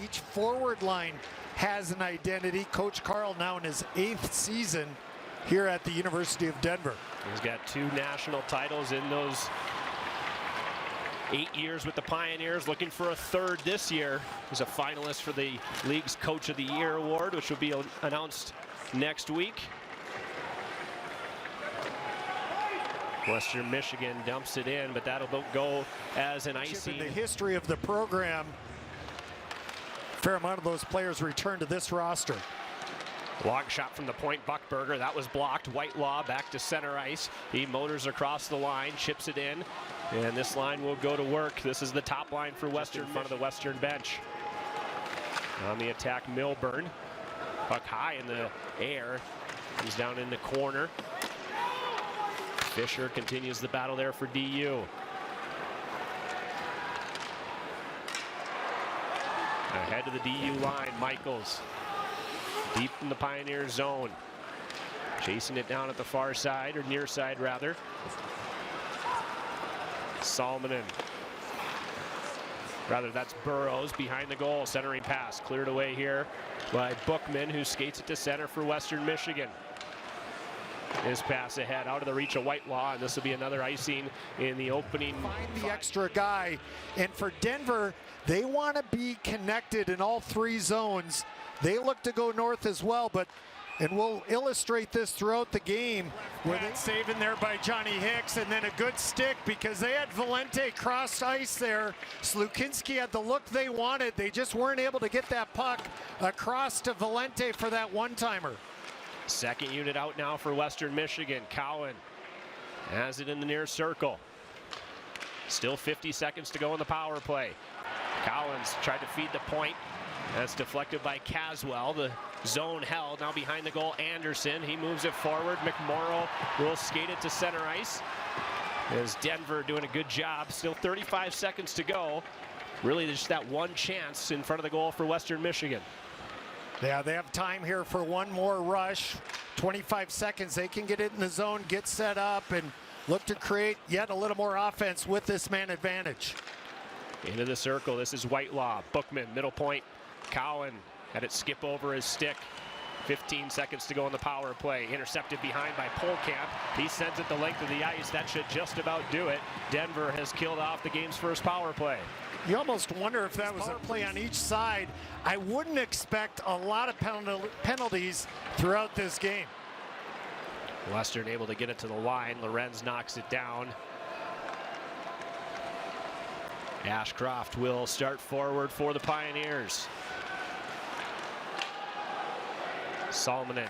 Each forward line has an identity. Coach Carl now in his 8th season here at the University of Denver. He's got 2 national titles in those 8 years with the Pioneers, looking for a 3rd this year. He's a finalist for the league's Coach of the Year award, which will be announced next week. Western Michigan dumps it in, but that'll go as an icing. In the history of the program, a fair amount of those players return to this roster. Long shot from the point, Buckberger. That was blocked. Whitelaw back to center ice. He motors across the line, chips it in, and this line will go to work. This is the top line for Western, in front of the Western bench. On the attack, Milburn. Puck high in the air. He's down in the corner. Fisher continues the battle there for DU. Ahead to the DU line, Michaels. Deep in the Pioneer zone. Chasing it down at the far side, or near side rather. Salmonen. Rather, that's Burrows behind the goal. Centering pass cleared away here by Bookman, who skates it to center for Western Michigan. His pass ahead out of the reach of Whitelaw, and this will be another icing in the opening. Find the extra guy, and for Denver, they want to be connected in all 3 zones. They look to go north as well, and we'll illustrate this throughout the game. Where they saving there by Johnny Hicks, and then a good stick because they had Valente cross ice there. Slukinski had the look they wanted. They just weren't able to get that puck across to Valente for that one-timer. Second unit out now for Western Michigan. Cowan has it in the near circle. Still 50 seconds to go in the power play. Cowan's tried to feed the point. That's deflected by Caswell. The zone held. Now behind the goal, Anderson. He moves it forward. McMorrow will skate it to center ice. As Denver doing a good job. Still 35 seconds to go. Really just that one chance in front of the goal for Western Michigan. Yeah, they have time here for one more rush. 25 seconds. They can get it in the zone, get set up, and look to create yet a little more offense with this man advantage. Into the circle. This is Whitelaw. Bookman, middle point. Cowan had it skip over his stick. 15 seconds to go in the power play. Intercepted behind by Polkamp. He sends it the length of the ice. That should just about do it. Denver has killed off the game's first power play. You almost wonder if that was a play on each side. I wouldn't expect a lot of penalties throughout this game. Western able to get it to the line. Lorenz knocks it down. Ashcroft will start forward for the Pioneers. Salmonen.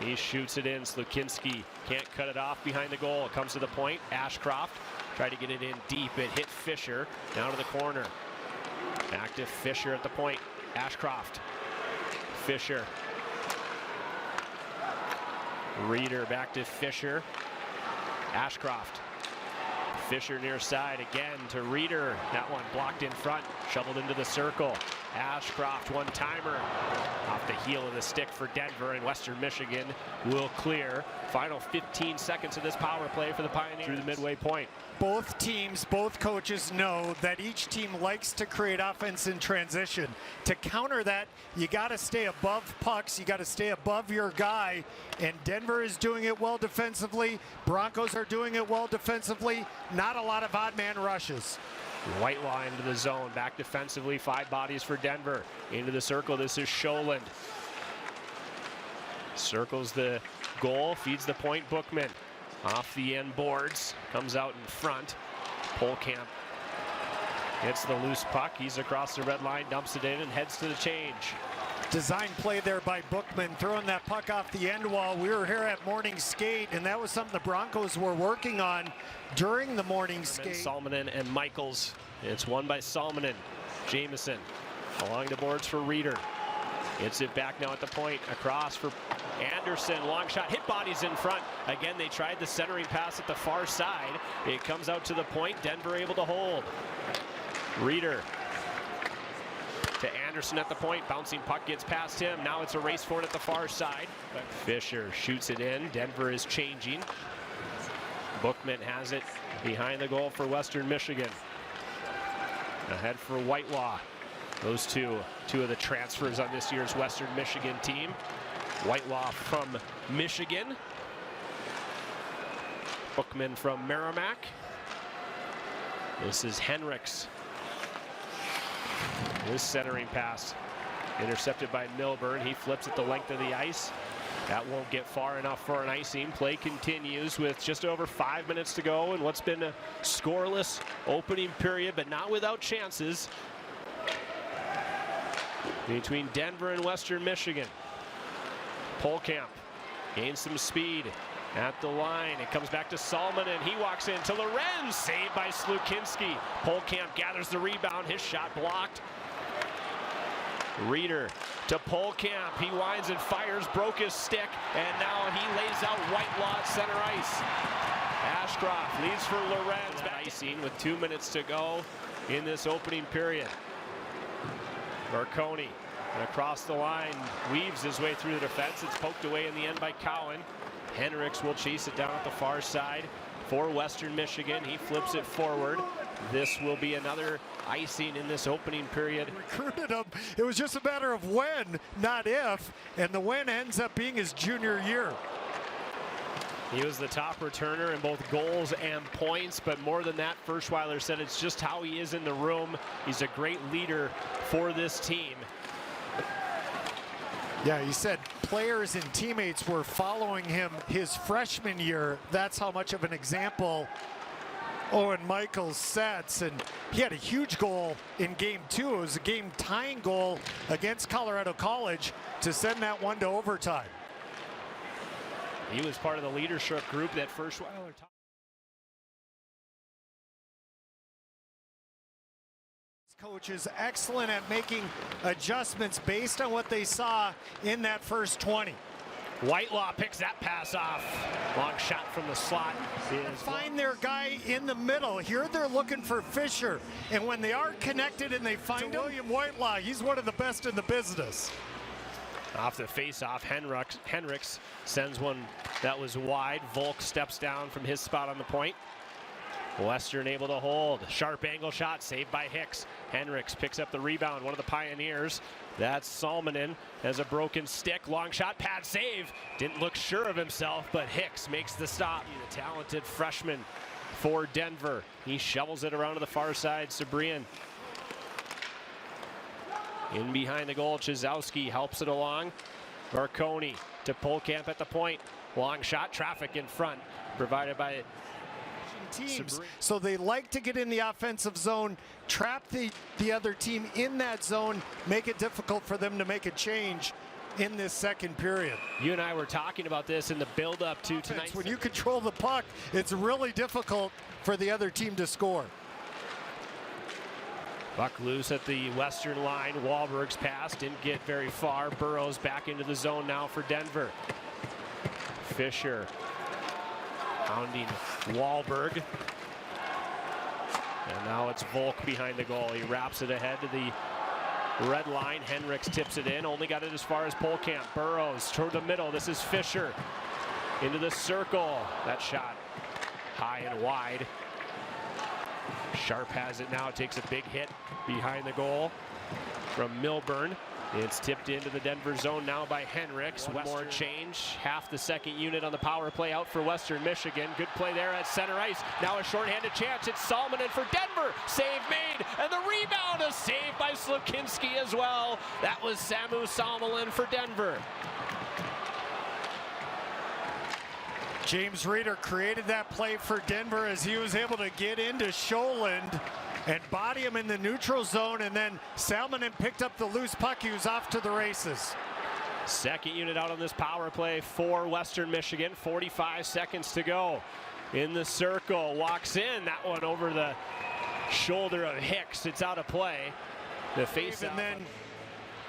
He shoots it in. Slukinski can't cut it off behind the goal. It comes to the point. Ashcroft tried to get it in deep. It hit Fisher down to the corner. Back to Fisher at the point. Ashcroft. Fisher. Reeder back to Fisher. Ashcroft. Fisher near side again to Reeder. That one blocked in front, shoveled into the circle. Ashcroft one-timer off the heel of the stick for Denver, and Western Michigan will clear. Final 15 seconds of this power play for the Pioneers through the midway point. Both teams, both coaches know that each team likes to create offense in transition. To counter that, you got to stay above pucks. You got to stay above your guy. And Denver is doing it well defensively. Broncos are doing it well defensively. Not a lot of odd man rushes. Whitelaw into the zone, back defensively, 5 bodies for Denver. Into the circle, this is Scholand. Circles the goal, feeds the point, Bookman. Off the end boards, comes out in front. Polkamp hits the loose puck. He's across the red line, dumps it in, and heads to the change. Design play there by Bookman, throwing that puck off the end wall. We were here at morning skate, and that was something the Broncos were working on during the morning skate. Salmonen and Michaels. It's won by Salmonen. Jamison along the boards for Reeder. Gets it back now at the point, across for Anderson. Long shot, hit bodies in front. Again, they tried the centering pass at the far side. It comes out to the point. Denver able to hold. Reeder to Anderson at the point. Bouncing puck gets past him. Now it's a race for it at the far side. Fisher shoots it in. Denver is changing. Bookman has it behind the goal for Western Michigan. Ahead for Whitelaw. Those two of the transfers on this year's Western Michigan team. Whitelaw from Michigan. Bookman from Merrimack. This is Henricks. His centering pass intercepted by Milburn. He flips it the length of the ice. That won't get far enough for an icing. Play continues with just over 5 minutes to go in what's been a scoreless opening period, but not without chances between Denver and Western Michigan. Polkamp gains some speed at the line. It comes back to Salmon, and he walks in to Lorenz. Saved by Slukinski. Polkamp gathers the rebound. His shot blocked. Reeder to Polkamp. He winds and fires, broke his stick, and now he lays out Whitelaw at center ice. Ashcroft leads for Lorenz. Icing with 2 minutes to go in this opening period. Marconi across the line, weaves his way through the defense. It's poked away in the end by Cowan. Henricks will chase it down at the far side for Western Michigan. He flips it forward. This will be another icing in this opening period. Recruited him. It was just a matter of when, not if, and the when ends up being his junior year. He was the top returner in both goals and points, but more than that, Furschweiler said it's just how he is in the room. He's a great leader for this team. Yeah, he said players and teammates were following him his freshman year. That's how much of an example Owen Michaels sets, and he had a huge goal in game 2. It was a game-tying goal against Colorado College to send that one to overtime. He was part of the leadership group that Furschweiler talked. Coach is excellent at making adjustments based on what they saw in that first 20. Whitelaw picks that pass off. Long shot from the slot. Find their guy in the middle. Here they're looking for Fisher, and when they are connected and they find William Whitelaw, he's one of the best in the business. Off the face-off, Henricks sends one that was wide. Volk steps down from his spot on the point. Western able to hold. Sharp angle shot saved by Hicks. Henricks picks up the rebound, one of the Pioneers. That's Salmonen has a broken stick. Long shot, pad save. Didn't look sure of himself, but Hicks makes the stop. The talented freshman for Denver. He shovels it around to the far side. Sabrian in behind the goal. Chizowski helps it along. Marconi to Polkamp at the point. Long shot, traffic in front, provided by teams. So they like to get in the offensive zone, trap the other team in that zone, make it difficult for them to make a change in this second period. You and I were talking about this in the build-up to tonight. When you control the puck, it's really difficult for the other team to score. Puck loose at the Western line. Wahlberg's pass didn't get very far. Burrows back into the zone now for Denver. Fisher pounding Wahlberg. And now it's Volk behind the goal. He wraps it ahead to the red line. Henricks tips it in. Only got it as far as Polkamp. Burrows toward the middle. This is Fisher into the circle. That shot high and wide. Sharp has it now. Takes a big hit behind the goal from Milburn. It's tipped into the Denver zone now by Henricks. One more change. Half the second unit on the power play out for Western Michigan. Good play there at center ice. Now a shorthanded chance. It's Salmonen for Denver. Save made. And the rebound is saved by Slukinski as well. That was Samu Salmonen for Denver. James Reeder created that play for Denver as he was able to get into Scholand and body him in the neutral zone, and then Salmonen picked up the loose puck. He was off to the races. Second unit out on this power play for Western Michigan. 45 seconds to go. In the circle, walks in. That one over the shoulder of Hicks. It's out of play. The face and then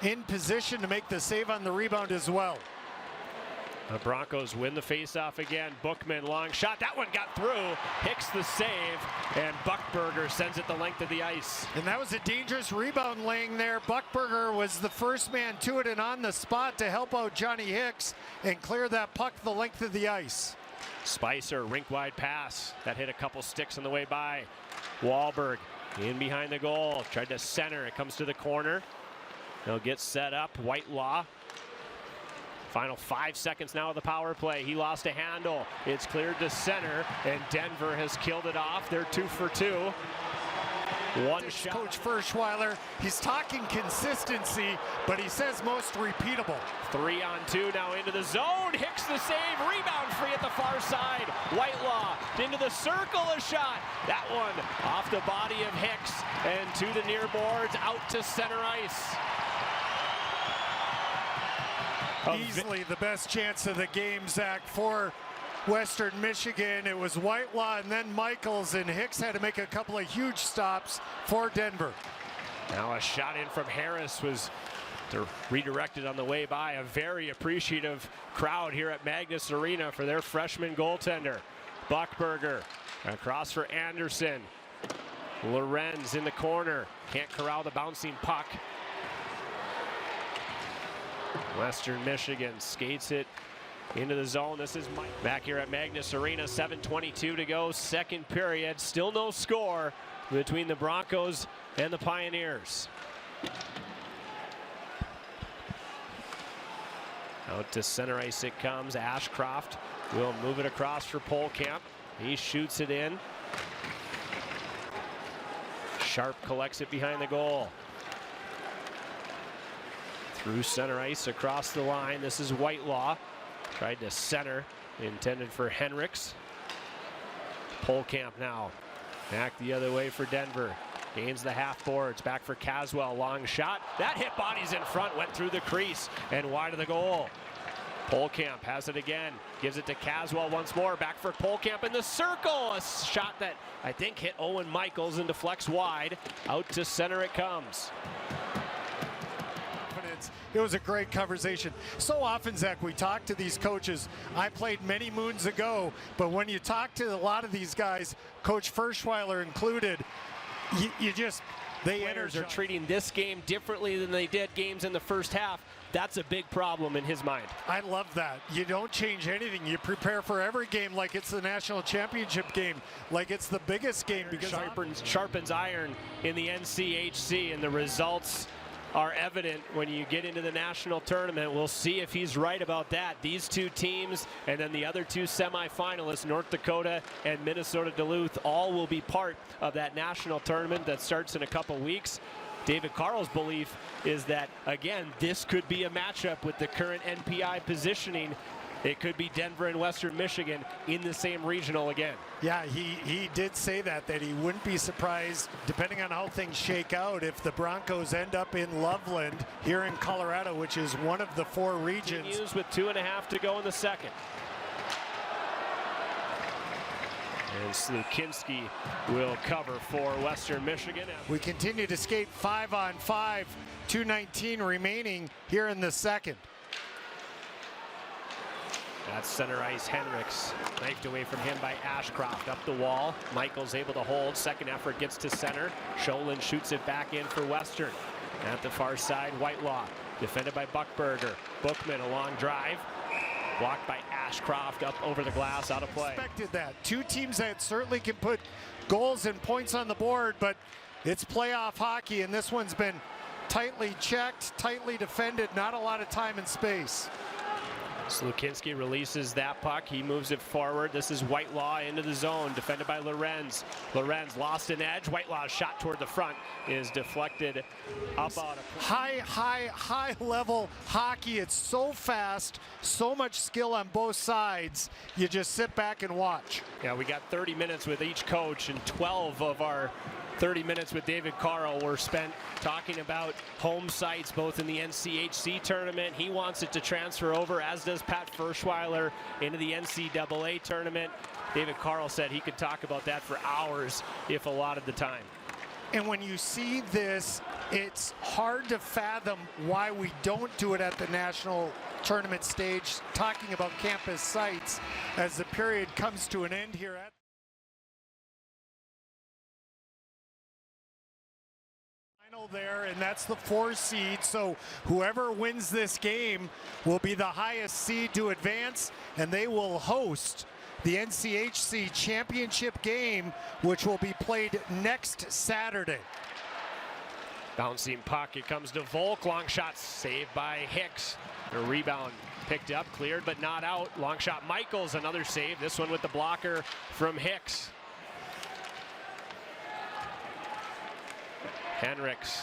in position to make the save on the rebound as well. The Broncos win the faceoff again. Bookman, long shot. That one got through. Hicks the save, and Buckberger sends it the length of the ice. And that was a dangerous rebound laying there. Buckberger was the first man to it and on the spot to help out Johnny Hicks and clear that puck the length of the ice. Spicer, rink-wide pass. That hit a couple sticks on the way by. Wahlberg In behind the goal, tried to center, it comes to the corner. He'll get set up, Whitelaw. Final 5 seconds now of the power play. He lost a handle. It's cleared to center, and Denver has killed it off. They're 2 for 2. One shot. Coach Ferschweiler, he's talking consistency, but he says most repeatable. 3-on-2 now into the zone. Hicks the save. Rebound free at the far side. Whitelaw into the circle, a shot. That one off the body of Hicks and to the near boards, out to center ice. Easily the best chance of the game, Zach, for Western Michigan. It was Whitelaw and then Michaels, and Hicks had to make a couple of huge stops for Denver. Now a shot in from Harris was redirected on the way by. A very appreciative crowd here at Magnus Arena for their freshman goaltender. Buckberger across for Anderson. Lorenz in the corner. Can't corral the bouncing puck. Western Michigan skates it into the zone. This is Mike back here at Magnus Arena. 7:22 to go, second period. Still no score between the Broncos and the Pioneers. Out to center ice it comes. Ashcroft will move it across for Polkamp. He shoots it in. Sharp collects it behind the goal. Through center ice across the line. This is Whitelaw. Tried to center, intended for Henricks. Polkamp now back the other way for Denver. Gains the half boards, back for Caswell, long shot. That hit bodies in front, went through the crease and wide of the goal. Polkamp has it again, gives it to Caswell once more, back for Polkamp in the circle. A shot that I think hit Owen Michaels and deflects wide. Out to center it comes. It was a great conversation. So often, Zach, we talk to these coaches. I played many moons ago, but when you talk to a lot of these guys, Coach Ferschweiler included, they Players are treating this game differently than they did games in the first half. That's a big problem in his mind. I love that. You don't change anything. You prepare for every game like it's the national championship game, like it's the biggest game. Because sharpens iron in the NCHC, and the results are evident when you get into the national tournament. We'll see if he's right about that. These two teams and then the other two semifinalists, North Dakota and Minnesota Duluth, all will be part of that national tournament that starts in a couple weeks. David Carl's belief is that, again, this could be a matchup with the current NPI positioning. It could be Denver and Western Michigan in the same regional again. Yeah, he did say that he wouldn't be surprised, depending on how things shake out, if the Broncos end up in Loveland here in Colorado, which is one of the 4 regions. Continues with 2.5 to go in the second. And Slukinski will cover for Western Michigan. We continue to skate 5-on-5, 2:19 remaining here in the second. That's center ice. Henricks knifed away from him by Ashcroft. Up the wall. Michaels able to hold. Second effort gets to center. Sholin shoots it back in for Western. At the far side, Whitelaw defended by Buckberger. Bookman a long drive. Blocked by Ashcroft up over the glass, out of play. Expected that. Two teams that certainly can put goals and points on the board, but it's playoff hockey, and this one's been tightly checked, tightly defended, not a lot of time and space. Slukinski releases that puck. He moves it forward. This is Whitelaw into the zone, defended by Lorenz. Lorenz lost an edge. Whitelaw's shot toward the front is deflected up out of high level hockey. It's so fast, so much skill on both sides. You just sit back and watch. Yeah, we got 30 minutes with each coach, and 12 of our 30 minutes with David Carl were spent talking about home sites, both in the NCHC tournament. He wants it to transfer over, as does Pat Ferschweiler, into the NCAA tournament. David Carl said he could talk about that for hours if allotted the time. And when you see this, it's hard to fathom why we don't do it at the national tournament stage, talking about campus sites as the period comes to an end here at there, and that's the 4 seed. So whoever wins this game will be the highest seed to advance, and they will host the NCHC championship game, which will be played next Saturday. Bouncing puck, it comes to Volk, long shot saved by Hicks. The rebound picked up, cleared but not out. Long shot Michaels, another save, this one with the blocker from Hicks. Henricks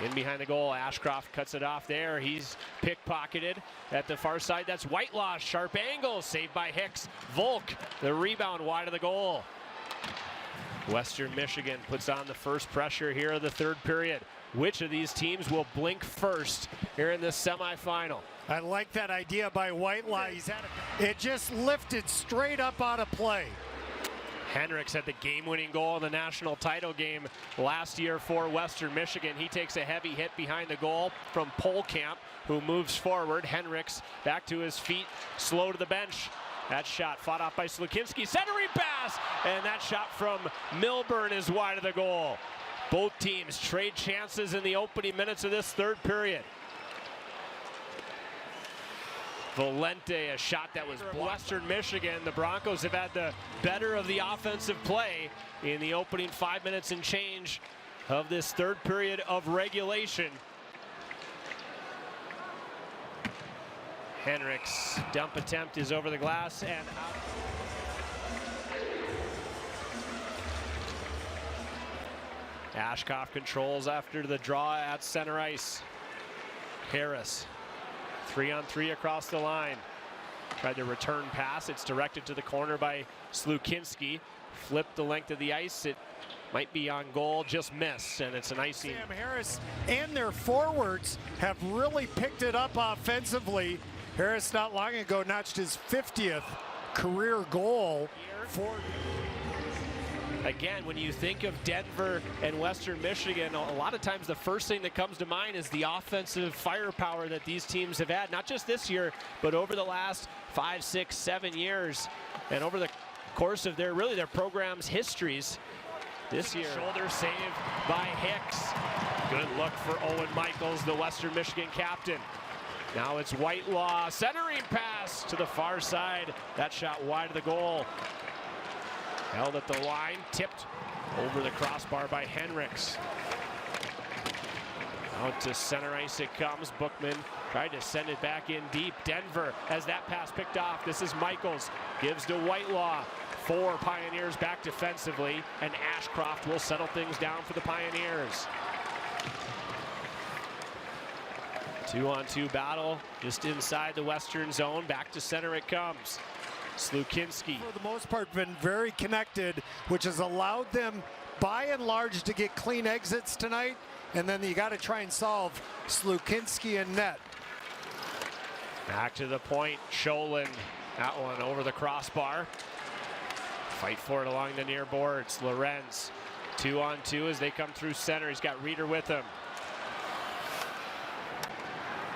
in behind the goal. Ashcroft cuts it off there. He's pickpocketed at the far side. That's Whitelaw. Sharp angle. Saved by Hicks. Volk, the rebound wide of the goal. Western Michigan puts on the first pressure here of the third period. Which of these teams will blink first here in this semifinal? I like that idea by Whitelaw. It just lifted straight up out of play. Henricks had the game-winning goal in the national title game last year for Western Michigan. He takes a heavy hit behind the goal from Polkamp, who moves forward. Henricks back to his feet, slow to the bench. That shot fought off by Slukinski. Centering pass! And that shot from Milburn is wide of the goal. Both teams trade chances in the opening minutes of this third period. Valente, a shot that was Western Michigan. The Broncos have had the better of the offensive play in the opening 5 minutes and change of this third period of regulation. Henricks' dump attempt is over the glass and out. Ashcroft controls after the draw at center ice. Harris. 3-on-3 across the line. Tried to return pass. It's directed to the corner by Slukinski. Flipped the length of the ice. It might be on goal, just missed, and it's an icing. Sam Harris and their forwards have really picked it up offensively. Harris not long ago notched his 50th career goal. Again, when you think of Denver and Western Michigan, a lot of times the first thing that comes to mind is the offensive firepower that these teams have had, not just this year, but over the last 5, 6, 7 years, and over the course of their program's histories. This year, shoulder save by Hicks. Good look for Owen Michaels, the Western Michigan captain. Now it's Whitelaw, centering pass to the far side. That shot wide of the goal. Held at the line, tipped over the crossbar by Henricks. Out to center ice it comes. Bookman tried to send it back in deep. Denver has that pass picked off. This is Michaels, gives to Whitelaw. 4 Pioneers back defensively, and Ashcroft will settle things down for the Pioneers. 2-on-2 battle just inside the Western zone. Back to center it comes. Slukinski. For the most part, been very connected, which has allowed them, by and large, to get clean exits tonight. And then you got to try and solve Slukinski and net. Back to the point, Sholin. That one over the crossbar. Fight for it along the near boards. Lorenz, 2-on-2 as they come through center. He's got Reeder with him.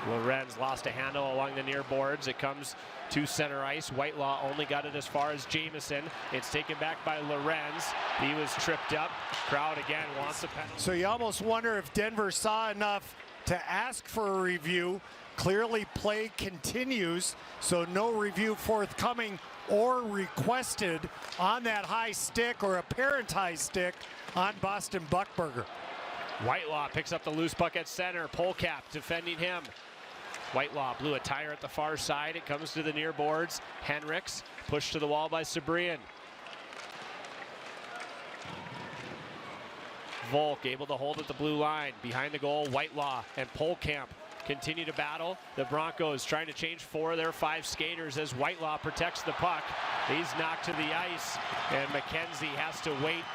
Lorenz lost a handle along the near boards. It comes to center ice. Whitelaw only got it as far as Jamieson. It's taken back by Lorenz. He was tripped up. Crowd again wants a penalty. So you almost wonder if Denver saw enough to ask for a review. Clearly play continues, so no review forthcoming or requested on that high stick or apparent high stick on Boston Buckberger. Whitelaw picks up the loose puck at center. Polkamp defending him. Whitelaw blew a tire at the far side. It comes to the near boards. Henricks pushed to the wall by Sabrian. Volk able to hold at the blue line. Behind the goal, Whitelaw and Polkamp continue to battle. The Broncos trying to change 4 of their 5 skaters as Whitelaw protects the puck. He's knocked to the ice, and McKenzie has to wait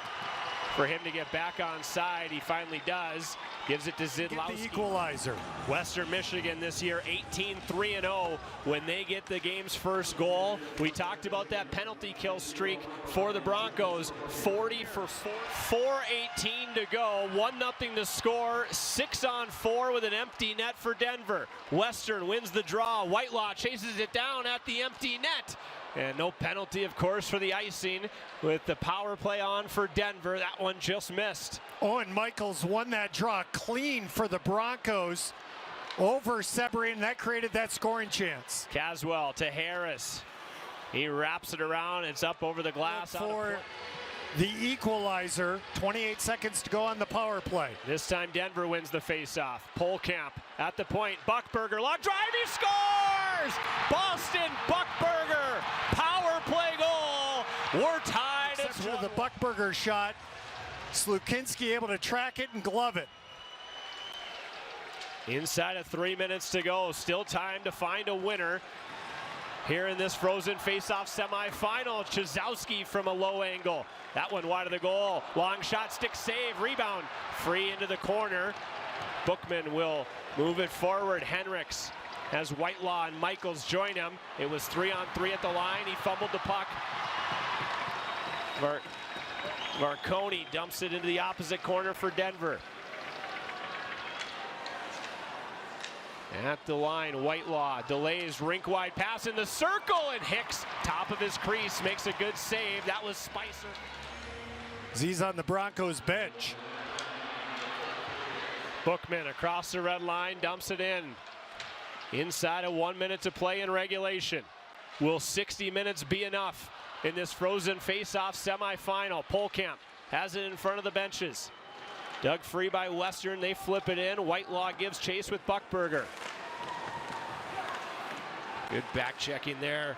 for him to get back on side. He finally does. Gives it to Zidlowski. The equalizer. Western Michigan this year 18-3-0 when they get the game's first goal. We talked about that penalty kill streak for the Broncos. 40 for 4:18 to go. 1-0 to score. 6-on-4 with an empty net for Denver. Western wins the draw. Whitelaw chases it down at the empty net. And no penalty, of course, for the icing with the power play on for Denver. That one just missed. Owen Michaels won that draw clean for the Broncos over Sabrian. That created that scoring chance. Caswell to Harris. He wraps it around. It's up over the glass. For the equalizer, 28 seconds to go on the power play. This time Denver wins the faceoff. Polkamp at the point. Buckberger, long drive, he scores! Boston Buckberger, power play goal. We're tied. It's Exception of the Buckberger shot. Slukinski able to track it and glove it. Inside of 3 minutes to go. Still time to find a winner here in this Frozen Faceoff semifinal. Chizowski from a low angle. That one wide of the goal. Long shot, stick save, rebound. Free into the corner. Bookman will move it forward. Henricks has Whitelaw and Michaels join him. It was 3-on-3 at the line. He fumbled the puck. Marconi dumps it into the opposite corner for Denver. At the line, Whitelaw delays, rink-wide pass in the circle, and Hicks, top of his crease, makes a good save. That was Spicer. He's on the Broncos bench. Bookman across the red line, dumps it in. Inside of 1 minute to play in regulation. Will 60 minutes be enough in this Frozen Faceoff semifinal? Polkamp has it in front of the benches. Dug free by Western, they flip it in. Whitelaw gives chase with Buckberger. Good back checking there.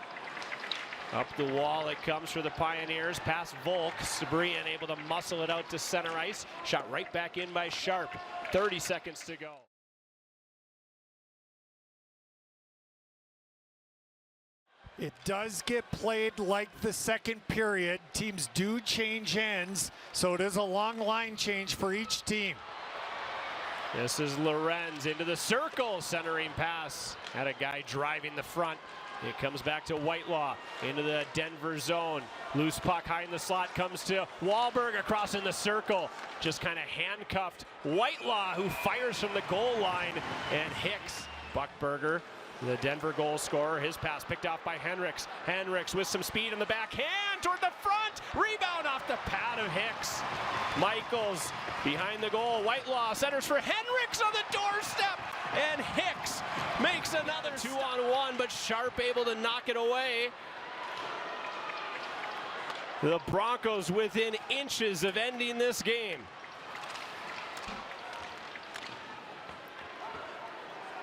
Up the wall it comes for the Pioneers, past Volk. Sabrian able to muscle it out to center ice. Shot right back in by Sharp. 30 seconds to go. It does get played like the second period. Teams do change ends, so it is a long line change for each team. This is Lorenz into the circle, centering pass. Had a guy driving the front. It comes back to Whitelaw into the Denver zone. Loose puck high in the slot comes to Wahlberg across in the circle. Just kind of handcuffed Whitelaw, who fires from the goal line, and Hicks. Buckberger, the Denver goal scorer, his pass picked off by Henricks. Henricks with some speed in the backhand toward the front. Rebound off the pad of Hicks. Michaels behind the goal. Whitelaw centers for Henricks on the doorstep. And Hicks makes another 2-on-1, but Sharp able to knock it away. The Broncos within inches of ending this game.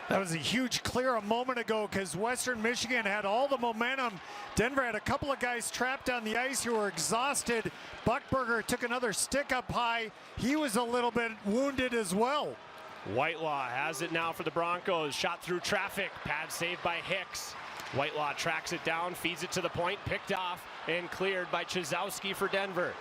That was a huge clear a moment ago because Western Michigan had all the momentum. Denver had a couple of guys trapped on the ice who were exhausted. Buckberger took another stick up high. He was a little bit wounded as well. Whitelaw has it now for the Broncos. Shot through traffic. Pad saved by Hicks. Whitelaw tracks it down, feeds it to the point, picked off and cleared by Chizowski for Denver.